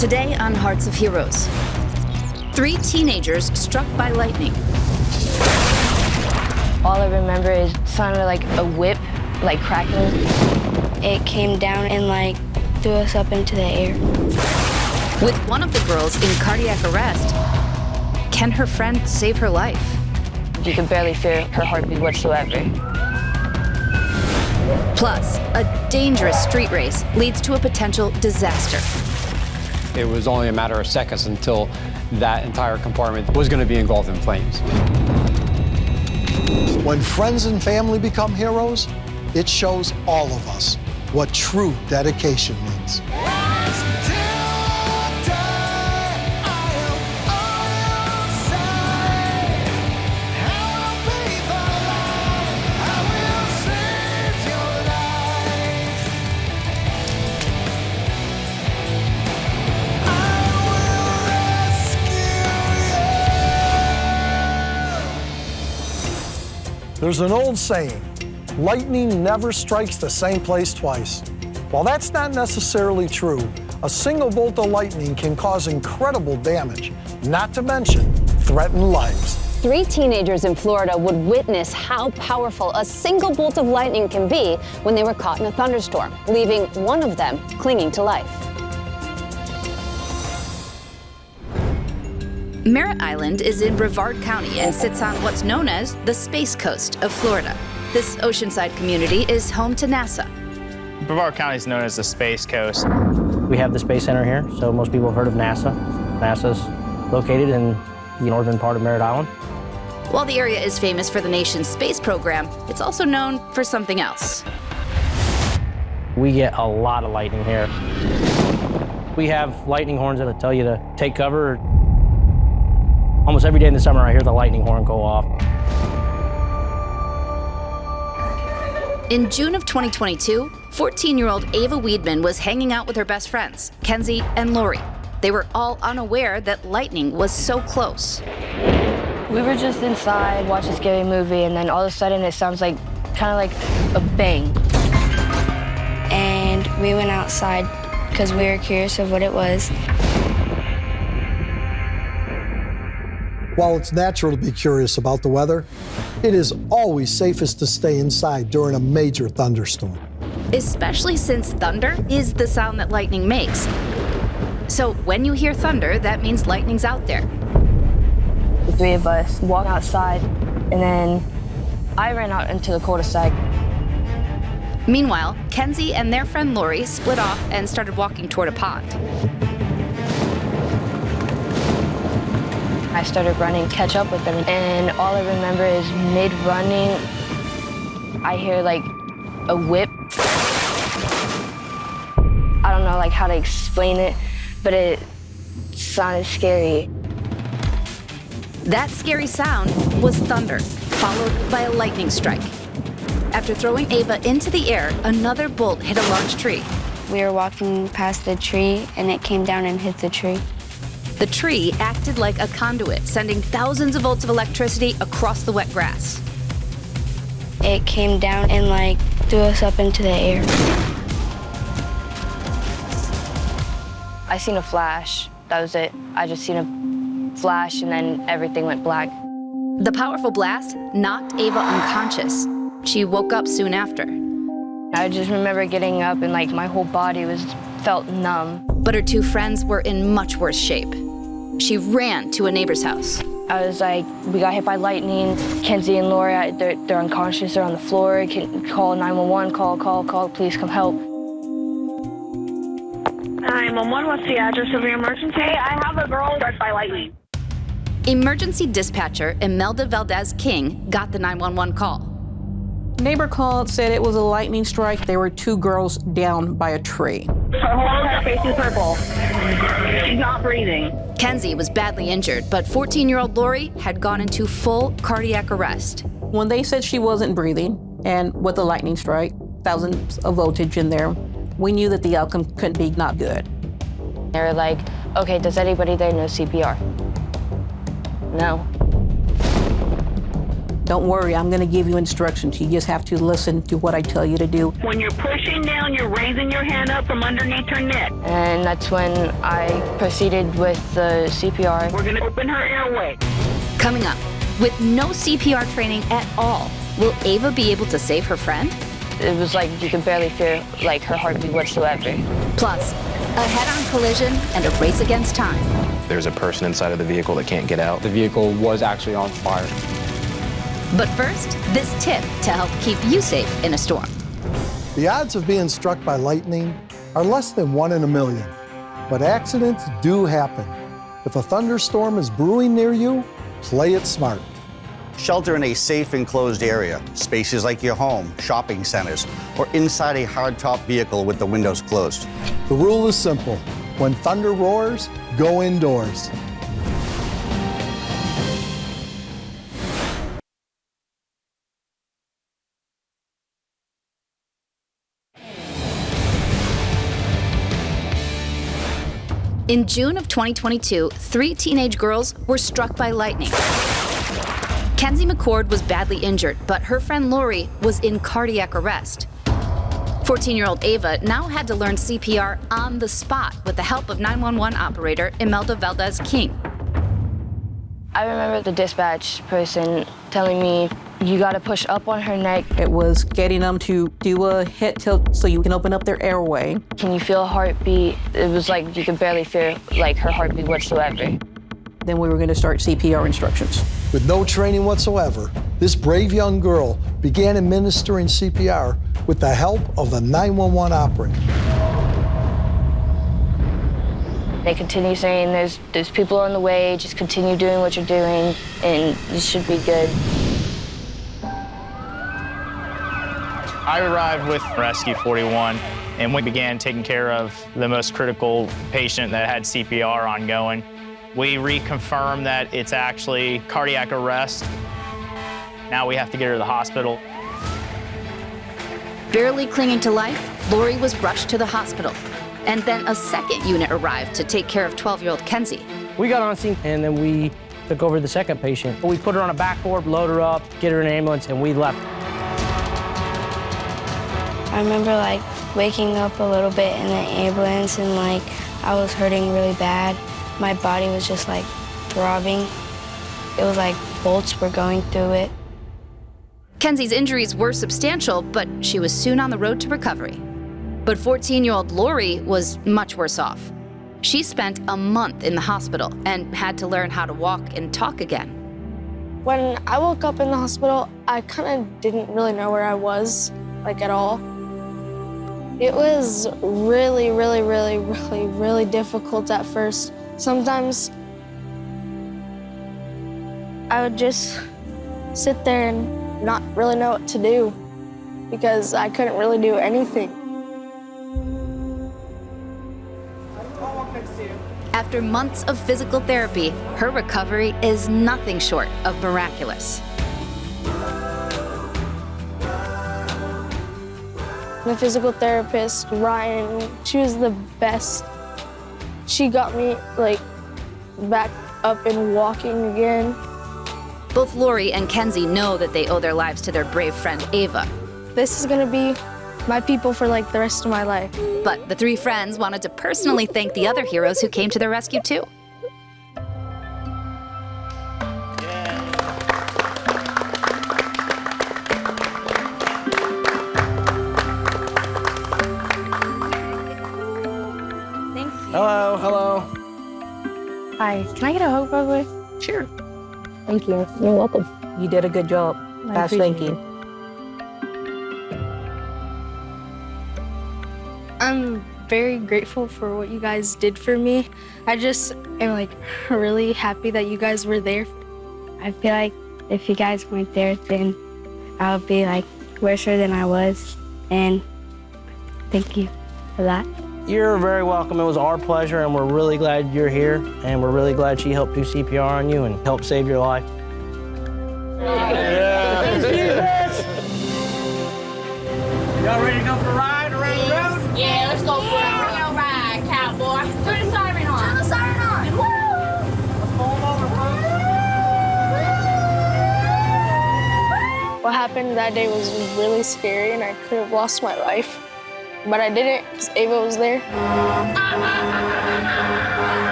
Today on Hearts of Heroes, 3 teenagers struck by lightning. All I remember is sounded like a whip, like crackling. It came down and like threw us up into the air. With one of the girls in cardiac arrest, can her friend save her life? You could barely feel her heartbeat whatsoever. Plus, a dangerous street race leads to a potential disaster. It was only a matter of seconds until that entire compartment was going to be engulfed in flames. When friends and family become heroes, it shows all of us what true dedication means. There's an old saying, lightning never strikes the same place twice. While that's not necessarily true, a single bolt of lightning can cause incredible damage, not to mention threaten lives. 3 teenagers in Florida would witness how powerful a single bolt of lightning can be when they were caught in a thunderstorm, leaving one of them clinging to life. Merritt Island is in Brevard County and sits on what's known as the Space Coast of Florida. This oceanside community is home to NASA. Brevard County is known as the Space Coast. We have the Space Center here, so most people have heard of NASA. NASA's located in the northern part of Merritt Island. While the area is famous for the nation's space program, it's also known for something else. We get a lot of lightning here. We have lightning horns that tell you to take cover. Almost every day in the summer, I hear the lightning horn go off. In June of 2022, 14-year-old Ava Weedman was hanging out with her best friends, Kenzie and Lori. They were all unaware that lightning was so close. We were just inside watching a scary movie, and then all of a sudden it sounds like kind of like a bang. And we went outside because we were curious of what it was. While it's natural to be curious about the weather, it is always safest to stay inside during a major thunderstorm. Especially since thunder is the sound that lightning makes. So when you hear thunder, that means lightning's out there. The 3 of us walked outside, and then I ran out into the cul-de-sac. Meanwhile, Kenzie and their friend Lori split off and started walking toward a pond. I started running, catch up with them, and all I remember is mid-running, I hear like a whip. I don't know like how to explain it, but it sounded scary. That scary sound was thunder, followed by a lightning strike. After throwing Ava into the air, another bolt hit a large tree. We were walking past the tree, and it came down and hit the tree. The tree acted like a conduit, sending thousands of volts of electricity across the wet grass. It came down and like threw us up into the air. I seen a flash. That was it. I just seen a flash and then everything went black. The powerful blast knocked Ava unconscious. She woke up soon after. I just remember getting up and like my whole body felt numb. But her 2 friends were in much worse shape. She ran to a neighbor's house. I was like, we got hit by lightning. Kenzie and Laura, they're unconscious, they're on the floor. Can call 911, call, please come help. 911, what's the address of your emergency? Hey, I have a girl struck by lightning. Emergency dispatcher Imelda Valdez King got the 911 call. Neighbor called, said it was a lightning strike. There were 2 girls down by a tree. Her whole entire face is purple. She's not breathing. Kenzie was badly injured, but 14-year-old Lori had gone into full cardiac arrest. When they said she wasn't breathing, and with a lightning strike, thousands of voltage in there, we knew that the outcome couldn't be not good. They were like, okay, does anybody there know CPR? No. Don't worry, I'm going to give you instructions. You just have to listen to what I tell you to do. When you're pushing down, you're raising your hand up from underneath her neck. And that's when I proceeded with the CPR. We're gonna open her airway. Coming up, with no CPR training at all, will Ava be able to save her friend? It was like you could barely feel like her heartbeat whatsoever. Plus, a head-on collision and a race against time. There's a person inside of the vehicle that can't get out. The vehicle was actually on fire. But first, this tip to help keep you safe in a storm. The odds of being struck by lightning are less than 1 in a million, but accidents do happen. If a thunderstorm is brewing near you, play it smart. Shelter in a safe enclosed area, spaces like your home, shopping centers, or inside a hardtop vehicle with the windows closed. The rule is simple. When thunder roars, go indoors. In June of 2022, 3 teenage girls were struck by lightning. Kenzie McCord was badly injured, but her friend Lori was in cardiac arrest. 14-year-old Ava now had to learn CPR on the spot with the help of 911 operator Imelda Valdez-King. I remember the dispatch person telling me, you gotta push up on her neck. It was getting them to do a head tilt so you can open up their airway. Can you feel a heartbeat? It was like you could barely feel like her heartbeat whatsoever. Then we were going to start CPR instructions. With no training whatsoever, this brave young girl began administering CPR with the help of the 911 operator. They continue saying there's people on the way, just continue doing what you're doing and you should be good. I arrived with Rescue 41 and we began taking care of the most critical patient that had CPR ongoing. We reconfirmed that it's actually cardiac arrest. Now we have to get her to the hospital. Barely clinging to life, Lori was rushed to the hospital. And then a second unit arrived to take care of 12-year-old Kenzie. We got on scene and then we took over the second patient. We put her on a backboard, load her up, get her in an ambulance, and we left. I remember like waking up a little bit in the ambulance and like I was hurting really bad. My body was just like throbbing. It was like bolts were going through it. Kenzie's injuries were substantial, but she was soon on the road to recovery. But 14-year-old Lori was much worse off. She spent a month in the hospital and had to learn how to walk and talk again. When I woke up in the hospital, I kind of didn't really know where I was, like at all. It was really, really, really, really, really difficult at first. Sometimes I would just sit there and not really know what to do because I couldn't really do anything. After months of physical therapy, her recovery is nothing short of miraculous. The physical therapist, Ryan, she was the best. She got me like back up and walking again. Both Lori and Kenzie know that they owe their lives to their brave friend Ava. This is gonna be my people for like the rest of my life. But the 3 friends wanted to personally thank the other heroes who came to their rescue too. Hello, hello. Hi, can I get a hug, by the way? Sure. Thank you. You're welcome. You did a good job. Fast thinking. I'm very grateful for what you guys did for me. I just am like really happy that you guys were there. I feel like if you guys weren't there, then I would be like worse than I was. And thank you for that. You're very welcome. It was our pleasure, and we're really glad you're here, and we're really glad she helped do CPR on you and help save your life. Yeah. Y'all ready to go for a ride around the road? Yeah, let's go for a real ride, cowboy. Turn the siren on. Turn the siren on. Woo! Let's pull them over, folks. What happened that day was really scary, and I could have lost my life. But I didn't, because Ava was there.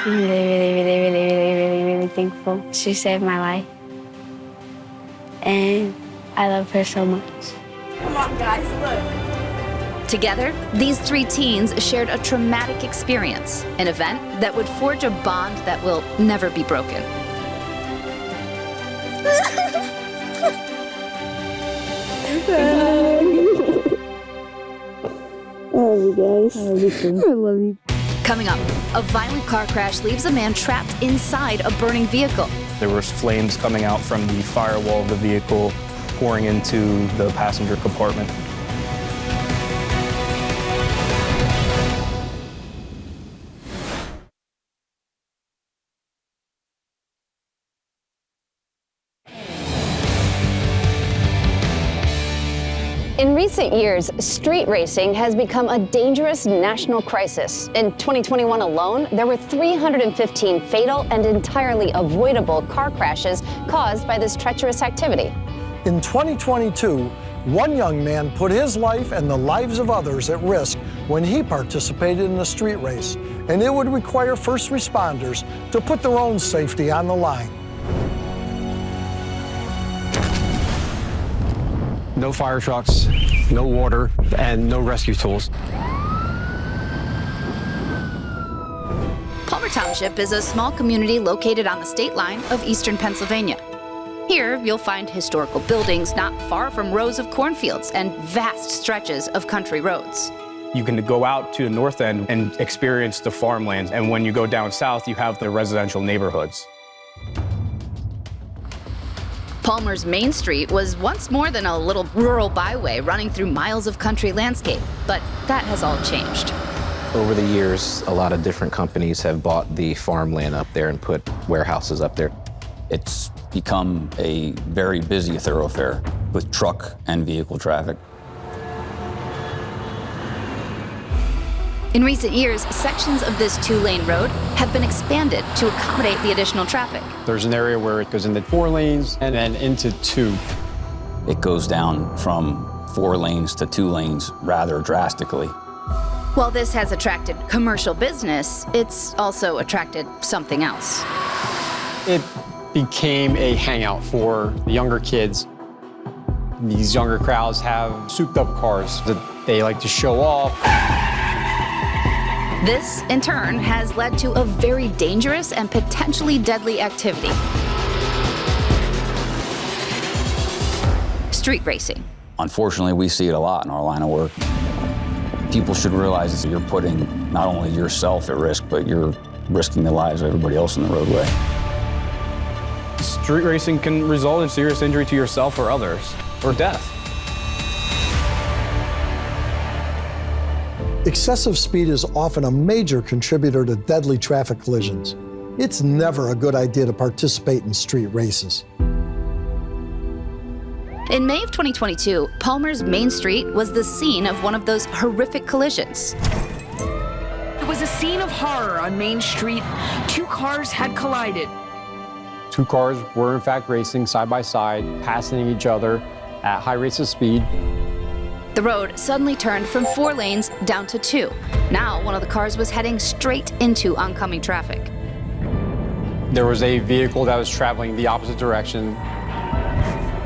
I'm really thankful. She saved my life. And I love her so much. Come on, guys, look. Together, these three teens shared a traumatic experience, an event that would forge a bond that will never be broken. I love you guys. I love you too. I love you. Coming up, a violent car crash leaves a man trapped inside a burning vehicle. There were flames coming out from the firewall of the vehicle, pouring into the passenger compartment. In recent years, street racing has become a dangerous national crisis. In 2021 alone, there were 315 fatal and entirely avoidable car crashes caused by this treacherous activity. In 2022, one young man put his life and the lives of others at risk when he participated in a street race, and it would require first responders to put their own safety on the line. No fire trucks, no water, and no rescue tools. Palmer Township is a small community located on the state line of eastern Pennsylvania. Here, you'll find historical buildings not far from rows of cornfields and vast stretches of country roads. You can go out to the north end and experience the farmlands, and when you go down south, you have the residential neighborhoods. Palmer's Main Street was once more than a little rural byway running through miles of country landscape, but that has all changed. Over the years, a lot of different companies have bought the farmland up there and put warehouses up there. It's become a very busy thoroughfare with truck and vehicle traffic. In recent years, sections of this two-lane road have been expanded to accommodate the additional traffic. There's an area where it goes into 4 lanes and then into 2. It goes down from 4 lanes to 2 lanes rather drastically. While this has attracted commercial business, it's also attracted something else. It became a hangout for the younger kids. These younger crowds have souped-up cars that they like to show off. This, in turn, has led to a very dangerous and potentially deadly activity: street racing. Unfortunately, we see it a lot in our line of work. People should realize that you're putting not only yourself at risk, but you're risking the lives of everybody else in the roadway. Street racing can result in serious injury to yourself or others, or death. Excessive speed is often a major contributor to deadly traffic collisions. It's never a good idea to participate in street races. In May of 2022, Palmer's Main Street was the scene of one of those horrific collisions. It was a scene of horror on Main Street. 2 cars had collided. 2 cars were in fact racing side by side, passing each other at high rates of speed. The road suddenly turned from 4 lanes down to 2. Now, one of the cars was heading straight into oncoming traffic. There was a vehicle that was traveling the opposite direction.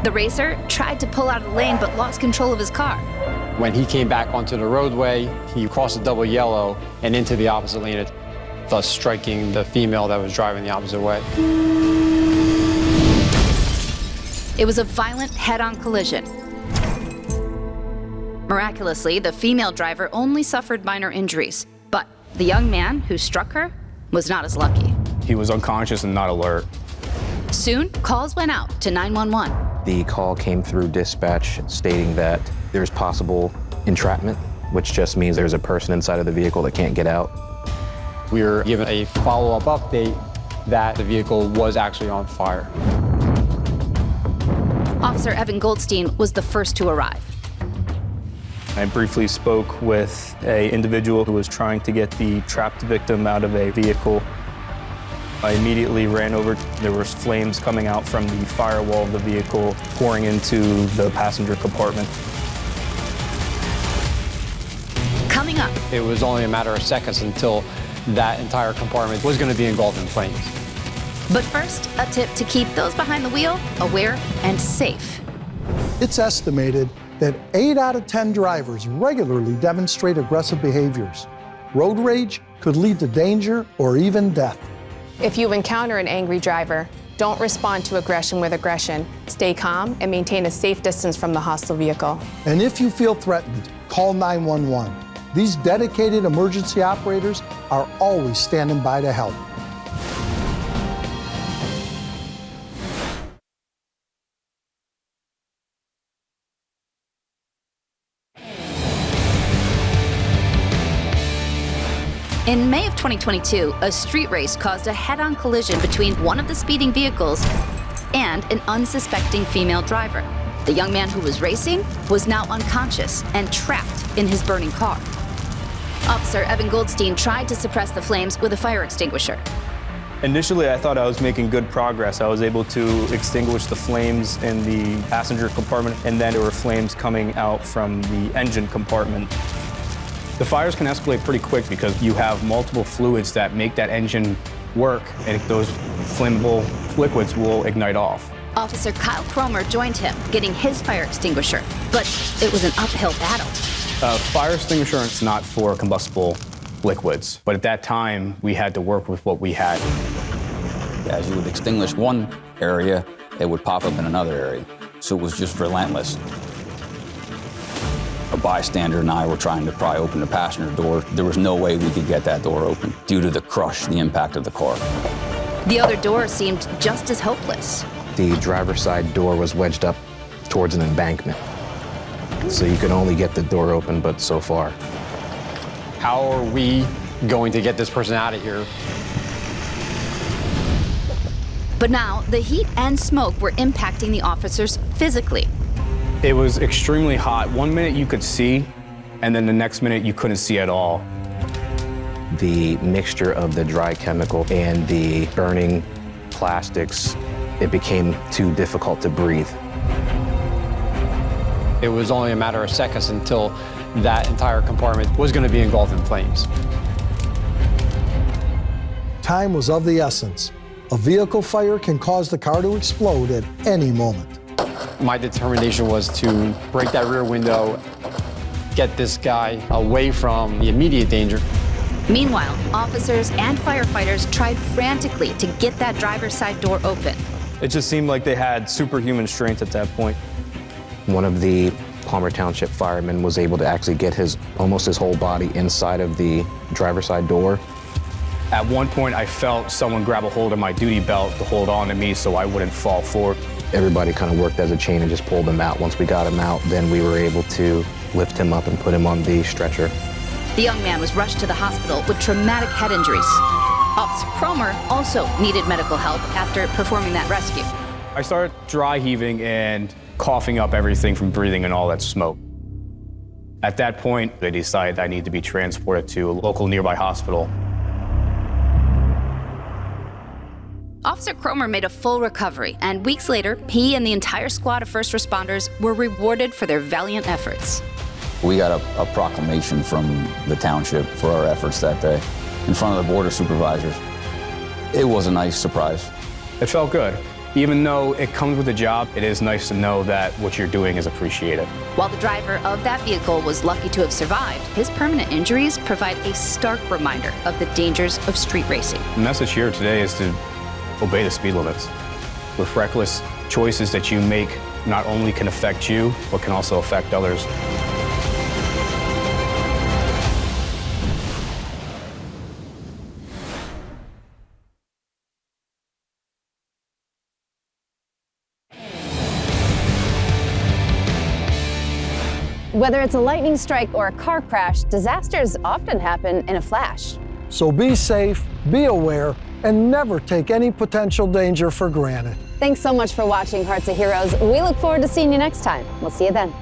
The racer tried to pull out of the lane but lost control of his car. When he came back onto the roadway, he crossed a double yellow and into the opposite lane, thus striking the female that was driving the opposite way. It was a violent head-on collision. Miraculously, the female driver only suffered minor injuries, but the young man who struck her was not as lucky. He was unconscious and not alert. Soon, calls went out to 911. The call came through dispatch stating that there's possible entrapment, which just means there's a person inside of the vehicle that can't get out. We were given a follow-up update that the vehicle was actually on fire. Officer Evan Goldstein was the first to arrive. I briefly spoke with an individual who was trying to get the trapped victim out of a vehicle. I immediately ran over. There was flames coming out from the firewall of the vehicle, pouring into the passenger compartment. Coming up, It was only a matter of seconds until that entire compartment was going to be engulfed in flames. but first, a tip to keep those behind the wheel aware and safe. It's estimated that 8 out of 10 drivers regularly demonstrate aggressive behaviors. Road rage could lead to danger or even death. If you encounter an angry driver, don't respond to aggression with aggression. Stay calm and maintain a safe distance from the hostile vehicle. And if you feel threatened, call 911. These dedicated emergency operators are always standing by to help. In May of 2022, a street race caused a head-on collision between one of the speeding vehicles and an unsuspecting female driver. The young man who was racing was now unconscious and trapped in his burning car. Officer Evan Goldstein tried to suppress the flames with a fire extinguisher. Initially, I thought I was making good progress. I was able to extinguish the flames in the passenger compartment, and then there were flames coming out from the engine compartment. The fires can escalate pretty quick because you have multiple fluids that make that engine work, and those flammable liquids will ignite off. Officer Kyle Cromer joined him, getting his fire extinguisher, but it was an uphill battle. Fire extinguisher is not for combustible liquids, but at that time, we had to work with what we had. As you would extinguish one area, it would pop up in another area. So it was just relentless. A bystander and I were trying to pry open the passenger door. There was no way we could get that door open due to the crush, the impact of the car. The other door seemed just as hopeless. The driver's side door was wedged up towards an embankment. So you could only get the door open, but so far. How are we going to get this person out of here? But now, the heat and smoke were impacting the officers physically. It was extremely hot. 1 minute you could see, and then the next minute you couldn't see at all. The mixture of the dry chemical and the burning plastics, it became too difficult to breathe. It was only a matter of seconds until that entire compartment was going to be engulfed in flames. Time was of the essence. A vehicle fire can cause the car to explode at any moment. My determination was to break that rear window, get this guy away from the immediate danger. Meanwhile, officers and firefighters tried frantically to get that driver's side door open. It just seemed like they had superhuman strength at that point. One of the Palmer Township firemen was able to actually get almost his whole body inside of the driver's side door. At one point, I felt someone grab a hold of my duty belt to hold on to me so I wouldn't fall forward. Everybody kind of worked as a chain and just pulled him out. Once we got him out, then we were able to lift him up and put him on the stretcher. The young man was rushed to the hospital with traumatic head injuries. Officer Cromer also needed medical help after performing that rescue. I started dry heaving and coughing up everything from breathing in all that smoke. At that point, I decided I need to be transported to a local nearby hospital. Officer Cromer made a full recovery, and weeks later, he and the entire squad of first responders were rewarded for their valiant efforts. We got a proclamation from the township for our efforts that day in front of the board of supervisors. It was a nice surprise. It felt good. Even though it comes with a job, it is nice to know that what you're doing is appreciated. While the driver of that vehicle was lucky to have survived, his permanent injuries provide a stark reminder of the dangers of street racing. The message here today is to obey the speed limits. With reckless choices that you make not only can affect you, but can also affect others. Whether it's a lightning strike or a car crash, disasters often happen in a flash. So be safe, be aware, and never take any potential danger for granted. Thanks so much for watching Hearts of Heroes. We look forward to seeing you next time. We'll see you then.